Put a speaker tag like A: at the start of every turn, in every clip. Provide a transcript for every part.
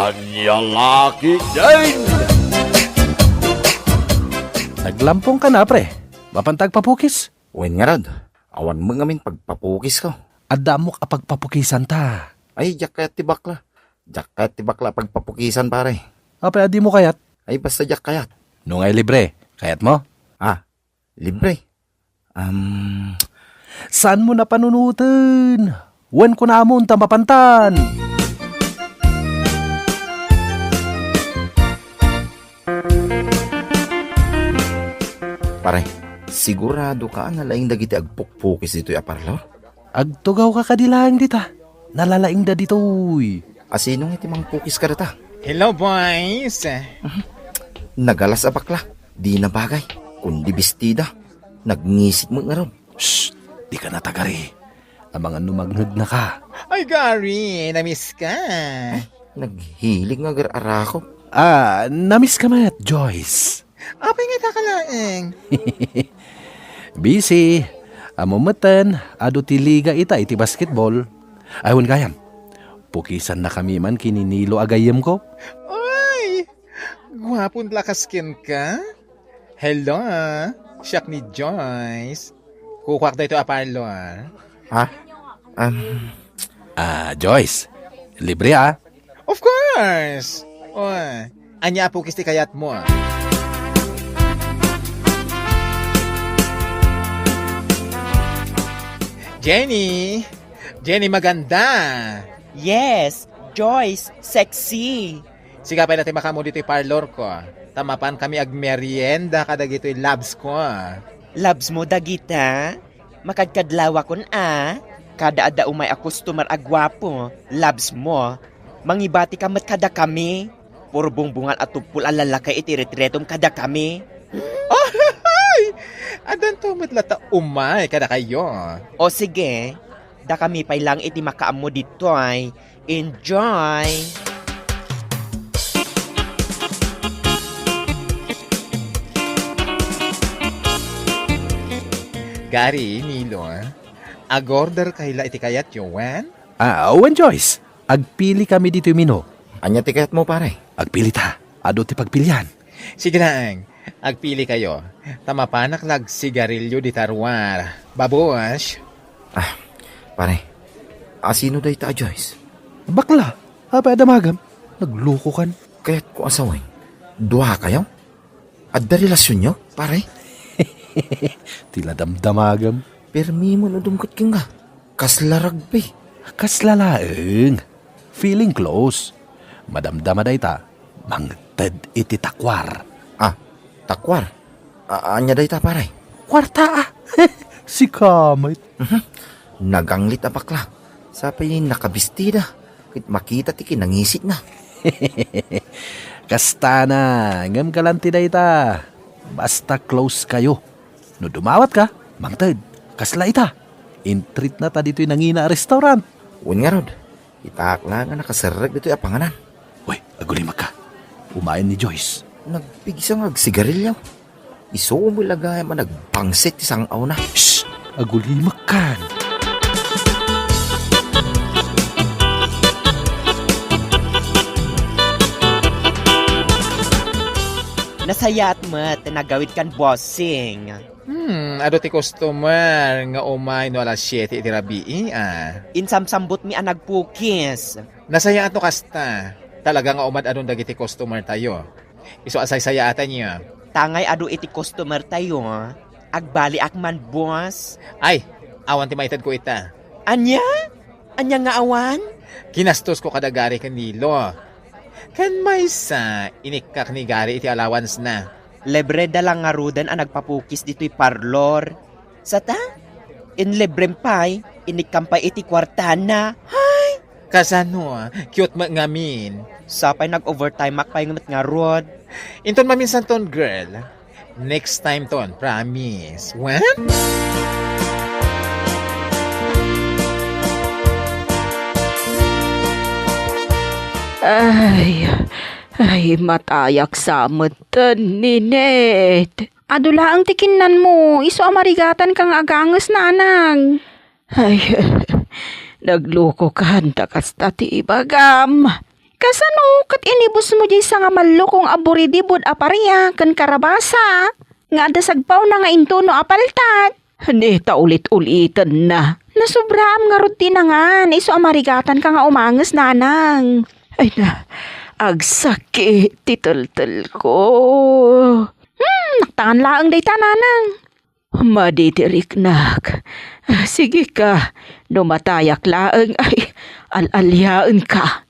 A: Kanyang laki din!
B: Naglampong ka na, pre. Mapantag papukis.
C: Wen nga rod, awan mo ngamin pagpapukis ko.
B: Adda mo kapag papukisan ta.
C: Ay, jacket ti bakla. Jacket ti bakla pagpapukisan pare.
B: Apa, adi mo kayat?
C: Ay, basta kayat.
B: Nung ay libre, kayat mo?
C: Ah, libre.
B: Saan mo na panunutan? Wen ko na amon mapantan.
C: Pare, sigurado ka na laing dagiti agpukpukis dito'y aparlor?
B: Agtugaw ka kadilang dita. Nalalaing da dito'y.
C: Asinong iti mang pukis ka data?
D: Hello, boys!
C: Nagalas a bakla. Di na bagay. Kundi bestida. Nagngisik mo nga ron.
B: Shh! Di ka natagari. Ang mga numagnod na ka.
D: Ay, Gary, namiss ka.
C: Naghilig nga gar-arakot.
B: Namiss ka mat, Joyce.
D: Apay nga kakalaeng.
B: Busy. Amumatan, ado ti liga iti basketball. Aywan gayam. Pukisan na kami man kininilo agayam ko.
D: Ay, gwapon lakaskin ka. Hello, siyak ni Joyce. Kukwak na ito aparlor.
C: Ha?
B: Joyce. Libre
D: Of course! Oy, anya po kisti kayat mo. Jenny! Jenny maganda!
E: Yes, Joyce, sexy.
D: Siga pa natin makamo dito yung parlor ko. Tamapan kami ag merienda kada gito yung labs ko.
E: Labs mo dagita? Makadkadlawa kun Kada ada umay a customer agwapo. Labs mo. Mangibati ka mat kada kami. Puro bungbungan at tupul ang lalakay iti-retretom kada kami.
D: Oh, adan to matlata umay kada kayo.
E: O sige, da kami pay lang iti makaamo dito ay. Enjoy!
D: Gary, Nilo, ag-order kahila iti kayat yung wen?
B: Wen Joyce. Agpili kami dito mino.
C: Anya tikayat mo pare?
B: Agpili ta. Ado ti pagpilian.
D: Sige lang, agpili kayo. Tamapanak lag sigarilyo di tarwar. Babuas.
C: Pare, asino day ta Joyce?
B: Bakla. Apa adamagam. Nagluko kan.
C: Kaya't ko asaway. Duha kayo? Adda relasyon nyo, pare?
B: Tila damdamagam.
C: Permi mo na dumkot king nga. Kaslaragbi.
B: Kaslalaeng. Feeling close. Madamdama day ta. Mangted iti takwar.
C: Takwar. Anya day ta pare?
B: Kwarta Si Kamay.
C: Naganglit a bakla. Sapay nakabistida. Kit makita ti kinangisit na.
B: Kasta na. Ngam kalanti day ta. Basta close kayo. No dumawat ka, mangted. Kasla ita. Intreat na ta dito'y nangina restaurant.
C: Un nga rod. Itakla nga nakasarag dito yung panganan.
B: Uy, agulimag ka. Umain ni Joyce.
C: Nagpigisang agsigarilyo. Iso mo lagay man nagpangsit isang aw na.
B: Shh! Agulimag ka.
E: Nasayat mat, nagawid kan bossing.
D: Ado ti customer nga umay no alas 7 iti rabii,
E: Insamsambot mi ang nagpukis.
D: Nasaya ato kasta. Talaga nga umad anong dagiti customer tayo. Iso asay sayatan niya.
E: Tangay adu iti customer tayo. Agbali akman, boss.
D: Ay, awan ti maitad ko ita.
E: Anya? Anya nga awan?
D: Kinastos ko kada gari kanilo. Kan may sa inikak ni gari iti allowance na.
E: Lebre dalang nga rudan ang nagpapukis dito'y parlor. Sata? In lebrem pay, inikampay iti kwartana.
D: Kasano, cute mo ngamin.
E: Sapay nag-overtime makpay nga rod.
D: Inton maminsan ton, girl. Next time ton, promise. What?
F: Ay, matayak sa matan, Ninet.
G: Adula ang tikinan mo, iso amarigatan kang agangas na anang.
F: Ay, nagloko ka, takas tati ibagam.
G: Kasano kat inibus mo jay sa nga malukong aburidibod aparya kan karabasa. Nga dasagpaw na nga intuno apaltat.
F: Neta ulit-ulitan na.
G: Nasubram nga rutina nga. Iso amarigatan ka nga umangas nanang.
F: Ay na, agsakit titultul ko.
G: Naktangan laang day tananang.
F: Maditirik nak. Sige ka, dumatayak laang ay alalyaan ka.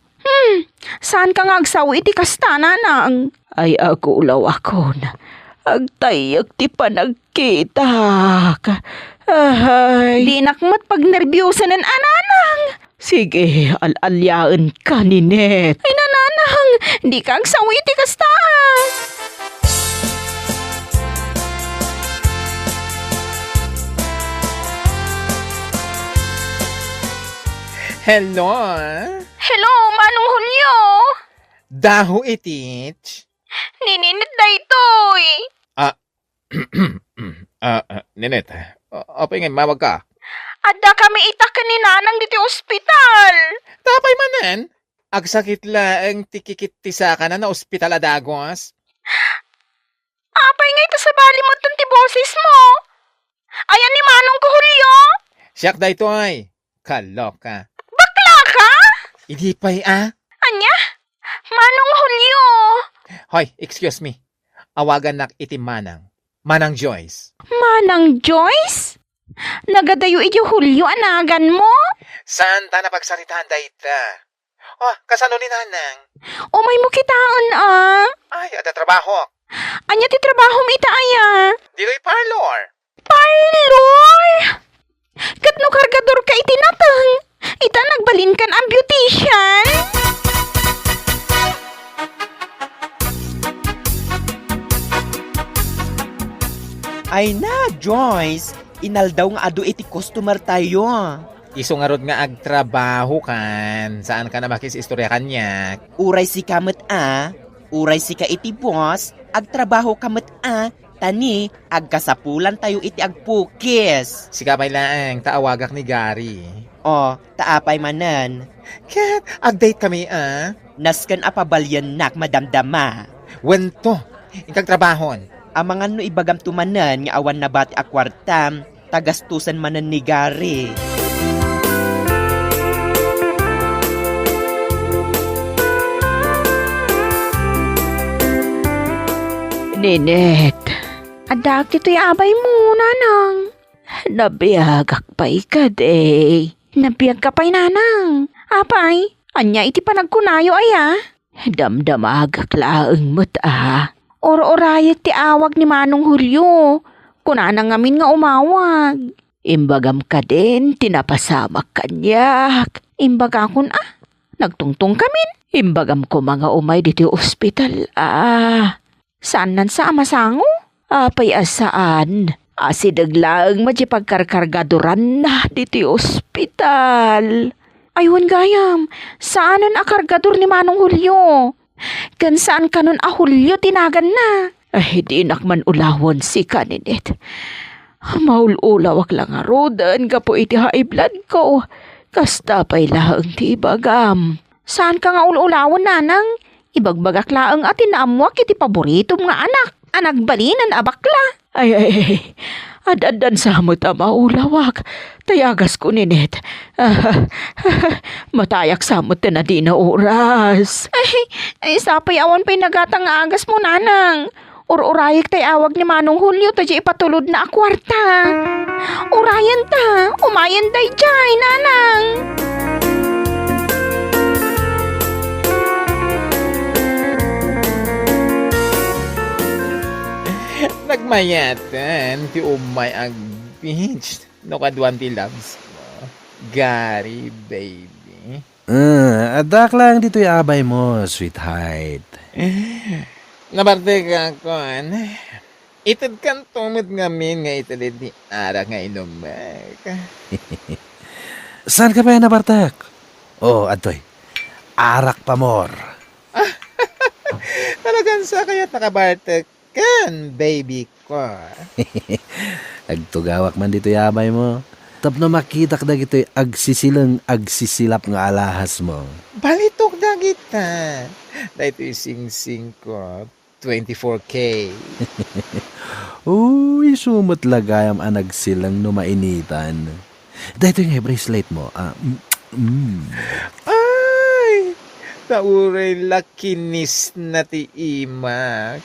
G: Saan ka nga agsawi iti kasta nanang?
F: Ay ako ulaw ako na. Agtayak ti panagkitak. Ay,
G: Di nakmat pag nerbyusan ng ananang.
F: sige, alalyaan ka ni Net.
G: Ay nananang, di ka agsawi iti kasta.
D: Hello?
G: Hello, Manong Julio.
D: Daho itich?
G: Nininit da ito'y.
D: Ninet, okay nga, mawag ka.
G: Adda kami itak ni nanang dito ospital.
D: Tapay manan. Agsakit laang tikikit ti sa ka na ospital adagos.
G: Apay nga ito sa bali mo ti boses mo. Ayan ni Manong ko Julio.
D: Siyak da ito ay. Kaloka.
G: Bakla ka?
D: Hindi pa'y
G: Anya? Manong Julio.
D: Hoy, excuse me. Awagan nak iti Manang. Manang Joyce.
G: Manang Joyce? Nagadayo iyo Julio anagan mo?
D: Saan ta napagsaritaan da ita? Oh, kasano ni Nanang?
G: Umay mo kitaan
D: Ay, ada trabaho.
G: Anya ti trabaho mo ita aya?
D: Dito'y parlor.
G: Parlor! Katno kargador ka itinatang. Ita nagbalin kan ang beautician?
E: Ay na, Joyce. Inal daw nga ado iti customer tayo.
D: Iso nga rod nga agtrabaho kan. Saan ka na makisistorya kanya?
E: Uray si kamet uray si ka iti boss, agtrabaho kamet tani, agkasapulan tayo iti agpukis.
D: Sikapay laang, taawagak ni Gary.
E: O, taapay manan.
D: Kat, agdate kami
E: Nasken apabalyan nak madamdama.
D: Wento, ikag trabahon.
E: Amangan no ibagam tumanan nga awan na bati akwartam, tagastusan manan ni Gary.
F: Ninet,
G: Adak dito'y abay mo, nanang.
F: nabiyagak pa day.
G: Nabiyag ka pa'y nanang. Apay, anya iti panagkunayo aya.
F: Damdamagak laang mo't
G: Or-orayag ti awag ni Manong Julio. Kunanang ngamin nga umawag.
F: Imbagam ka din, tinapasamak kanyak.
G: Imbaga kun nagtungtong kamin.
F: Imbagam ko mga umay dito ospital
G: Saan nan sa amasango?
F: Apay asaan? Asidaglaang majipagkarkargadoran na dito ospital.
G: Ayun gayam, saan nan akargador ni Manong Julio? Kan saan ka nun Julio tinagan na?
F: Ay, di nakman ulawon si kaninet. Maululawak lang nga rodan ka po iti high blood ko. Kasta pa'y laang ti ibagam.
G: Saan ka nga ululawon nanang? Ibagbagak laang atin naamwak iti paboritom nga anak. Anagbalinan abakla.
F: Ay. Adadan sa mo maulawak. Tayagas ko ninet. Matayak sa mo na di na oras.
G: Ay sapay awan pa'y nagatang agas mo nanang. Urayik tay awag ni Manong Julio tayo ipatulod na akwarta. Urayan ta, umayan day jay nanang.
D: Nagmayatan, ti umay ag beach. No kaduan ti loves mo. Gary, baby.
B: Adak lang dito'y abay mo, sweetheart.
D: Nabarte ka kon. Itad kan tumod ngamin nga itadid ni Ara nga inumak.
B: Saan ka ba yan nabartak? Oh, Adoy. Arak pa more.
D: Talagang sa kaya't nakabartek kan, baby ko.
B: Nagtugawak man dito'y abay mo. Tapno makita ka dagitoy agsisilap nga alahas mo.
D: Balitok na kita. Dahil sing-sing ko, 24K.
B: Uy, sumot lagayam ang nagsilang no mainitan. Dahito yung bracelet mo.
D: Ay! Tauray lakinis na ti imak.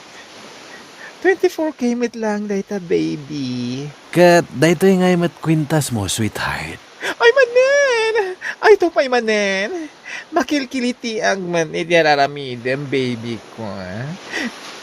D: 24K mit lang dahita, baby.
B: Kat, dahito yung ngay kwintas mo, sweetheart.
D: Ay, manen! Ay, to pa'y manen. Makilkiliti ang man idiraramidem, baby ko.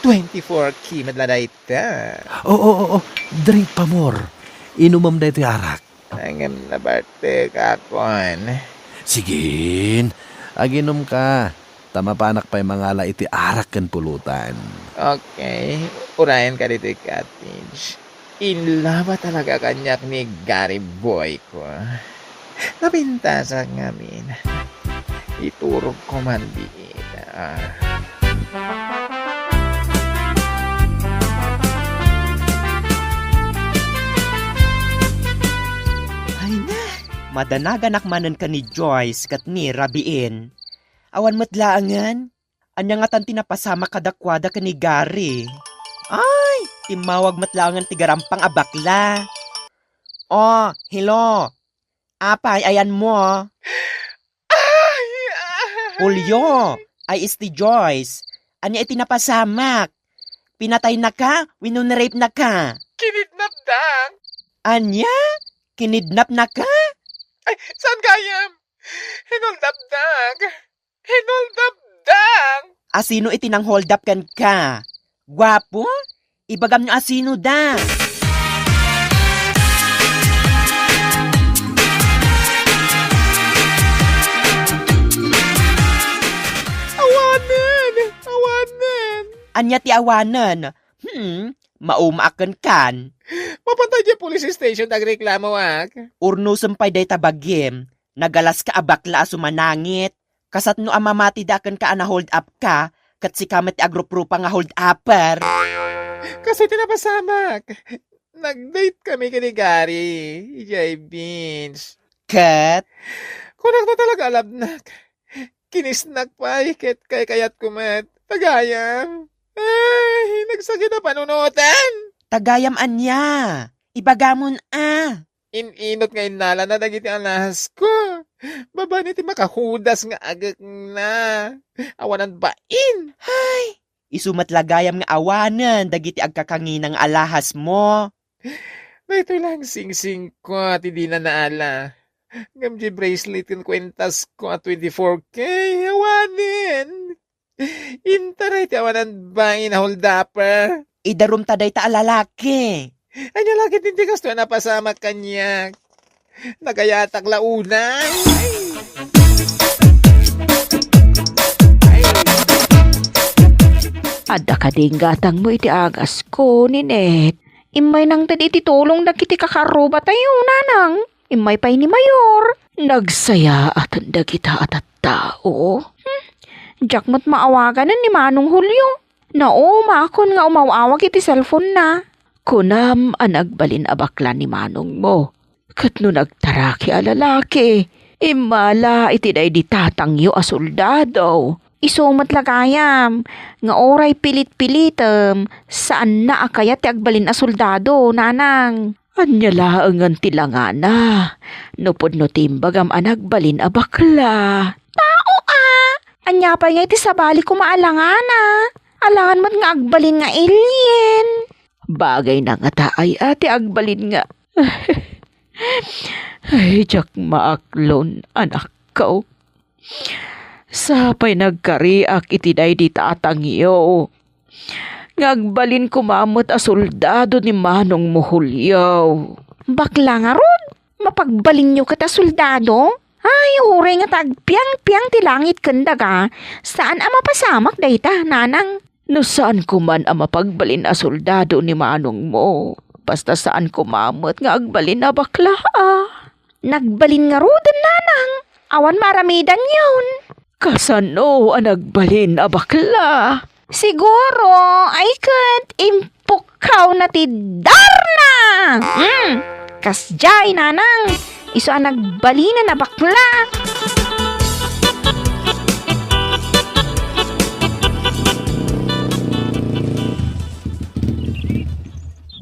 D: 24K mit lang dahita.
B: Oo. Drink pa more. Inumam dahito yung arak.
D: Nangam na barte kakon.
B: Sigin, aginom ka. Tama panak pa'y mangala iti arak kan pulutan.
D: Okay, urayan ka dito cottage. In love talaga kanyak ni Gary Boy ko. Napintasan ngamin. Iturog ko man diita.
E: Ay na, madanagan akmanan ka ni Joyce kat ni Rabiin. Awan matlaangan, anya nga tanti napasama kadakwada ka ni Gary. Ay, timawag matlaangan tigarampang abakla. Oh, hello. Apay, ayan mo. Julio, ay isti Joyce. Anya itinapasamak. Pinatay na ka, winunrape na ka.
D: Kinidnap dang!
E: Anya? Kinidnap na ka?
D: Ay, saan kayam? Hinoldapdag! Hinoldapdag!
E: Asino itinang hold up kan ka? Gwapo? Ibagam nyo asino da?
D: Awanan!
E: Anya ti awanan? Maumaakan kan.
D: Mapantay di police station nagreklamo ak.
E: Urno sampay day tabagim. Nagalas ka abakla sumanangit. Kasat no amamati dakan ka na hold up ka. Kat si kamet agrup-rupa nga hold upper.
D: Kasi tinapasamak. Nag-date kami kini Gary. Ijay Beans.
E: Kat?
D: Kunak na talaga alabnak. Kinisnak pa kay kayat kumat. Tagayam. Ay, nagsakit na panunutan.
E: Tagayam anya. Ibagamon
D: Inot nga inala na dagiti ang lahas ko. Baba niti makahudas nga agak na. Awanan bain.
E: Isumat lagayam nga awanan. Dagiti agkakanginang alahas mo.
D: Na ito lang sing-sing ko at hindi na naala. Gamji bracelet yung kwentas ko at 24K. Awanin. Intaray ti awanan bain na holdapper.
E: Idarum taday ta alalaki.
D: Anya lagi hindi kasto na pasama kanya. Nagayatak launay.
F: Adda ka ding gatang mo iti agas ko, Ninette. Imay nang tadi titulong na kiti kakaruba tayo, nanang. Imay pa'y ni Mayor. Nagsaya at anda kita at tao. Jakmat maawagan ni Manong Julio. Makon nga umawawag iti cellphone na. Kunam anagbalin abakla ni Manong mo. Kat no nagtaraki a lalaki. Imala iti day di tatangyo a soldado. Isumat lagayam. Nga oray pilit-pilitem. Saan na akaya ti agbalin a soldado, nanang? Anya laangan tilangana. Nupod no timbagam anagbalin a bakla. Tao Anya pa nga iti sabali ko maalangana. Alangan mo't nga agbalin nga alien. Bagay na nga taay ati agbalin nga. Ay, jak maaklon, anak ko. Sapay nagkariak itiday di tatangyo. Ngagbalin kumamot a soldado ni Manong mo Julio. Bakla nga ron, mapagbalin nyo kata soldado? Ay, ure nga tagpiang-piang ti langit kandaga. Saan ang mapasamak dayta, nanang? No saan ko man ang mapagbalin a soldado ni Manong mo? Basta saan ko mamot nga agbalin na bakla Nagbalin nga rudan, nanang. Awan maramidan yun. Kasano ang nagbalin a bakla? Siguro, ay kat impukaw na ti Darna. Kas jay, nanang. Iso ang nagbalina na bakla.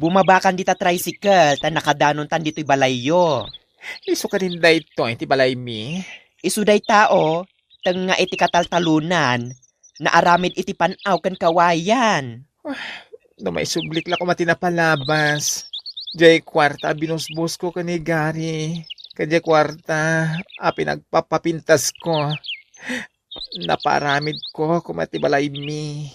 E: Bumabakan dita tricycle, tan nakadanon tan dito'y balayo.
D: Iso ka rin da ito, iti balay mi.
E: Isuday tao, tang nga iti kataltalunan, na aramid iti panaw kan kawayan.
D: No may sublik la ko matinapalabas. Jay kwarta binusbus ko kani Gary. Kajay kwarta pinagpapapintas ko. Naparamid ko kumatibalay mi.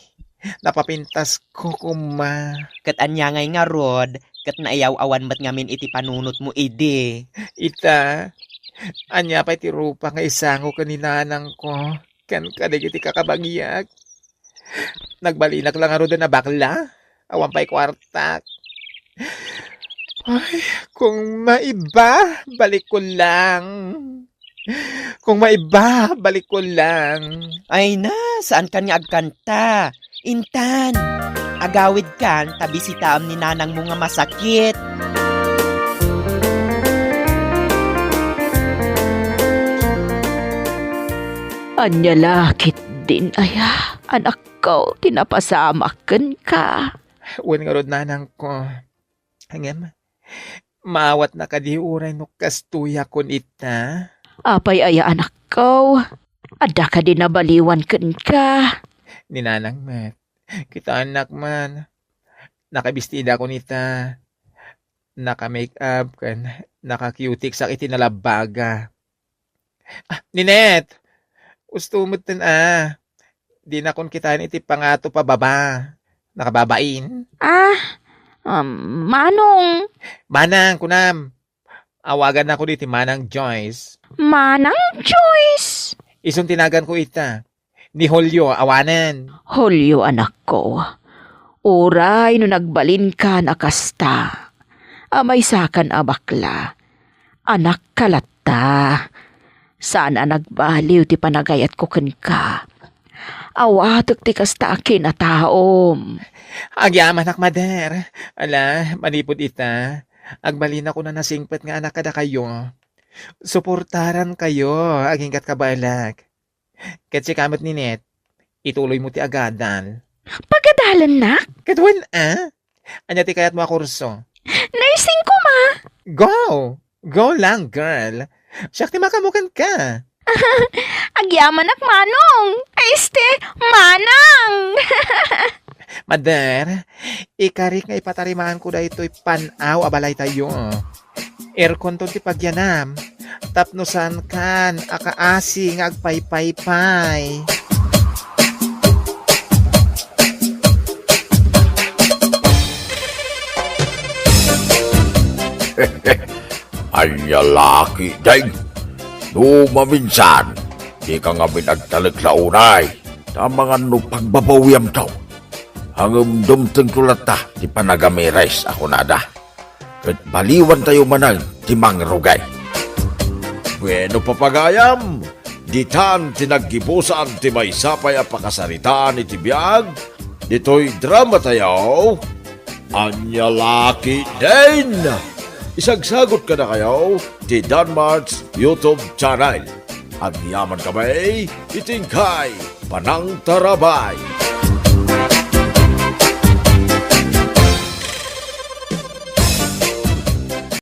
D: Napapintas ko kuma.
E: Kat anyangay nga rod, kat naayaw-awan mat ngamin iti panunot mo ide.
D: Ita, anya pa iti rupa nga isango kaninanang ko. Kan kadig iti kakabagyak. Nagbalinak lang aro na bakla. Awan pa'y kwarta. Ay, kung maiba, balik ko lang. Kung maiba, balik ko lang.
E: Ay na, saan kan nga agkanta? Intan, agawid kan, tabi si taam ni nanang mo nga masakit.
F: Anya lakit din, aya. Anak ko, tinapasamakan ka.
D: Uwan nga rod nanang ko. Hangem, maawat na kadiuray no kastuya kon ita.
F: Apay aya anak ko. Ada ka din nabaliwan kan ka.
D: Ninanang met. Kita anak man. Nakabistida ko nita. Naka-make up kan. Naka-cutic sa itinalabaga. Ninet! Gusto mo tin Di na kon kita iti pangato pa baba. Nakababain.
F: Manong.
D: Manang kunam. Awagan na ko diti Manang Joyce.
F: Manang Joyce.
D: Isong tinagan ko ita. Ni Julio, awanan.
F: Hulyo anak ko. Uray no nagbalin ka nakasta. Amay sakan abakla. Anak kalata. Sana nagbaliw ti panagayat ko ken ka. Awatek ti kasta akin a taom.
D: Agyaman anak mader. Ala, manipod ita. Agbalin ako na nasingpet nga anak kada kayo. Suportaran kayo, agingkat kabalag. Ket si kamot ni Net, ituloy mo ti agadan.
F: Pagadalan na?
D: Katwan Anya ti kayat mo kurso.
F: Nursing ko ma.
D: Go! Go lang, girl. Siyak ti makamukan ka.
F: Agyaman ak manong. Este, manang.
D: Mader, ikarik nga ipatarimaan ko da ito'y panaw abalay tayo. Aircon to ti pagyanam. Tapnusan kan, akaasi nga agpaypaypay.
A: Anya laki, ding. No maminsan, di ka nga binagtalag launay. Tama nga no pagbabawiyam tao. Hanggang dumteng tulata, di panagamirais ako nada. At baliwan tayo manang timang rugay. Bueno papagayam, ditan tinaggibusan ti may sapay a pakasaritaan iti biyag, dito'y drama tayo, Anya Laki din! Isagsagot ka na kayo ti Danmart's YouTube channel. Agyaman kamay, itingkay, Panang Tarabay.